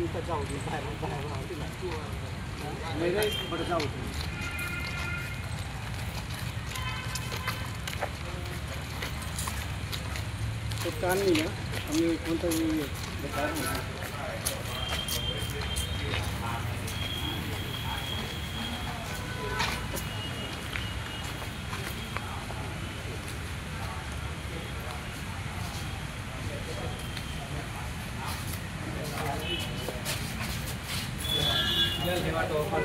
तर जाऊ दे बाहेर नाही रे बरं जाऊ दे तो कान नहीं है हम ये कौन सा ये बता रहे हैं जल हेमाटोमा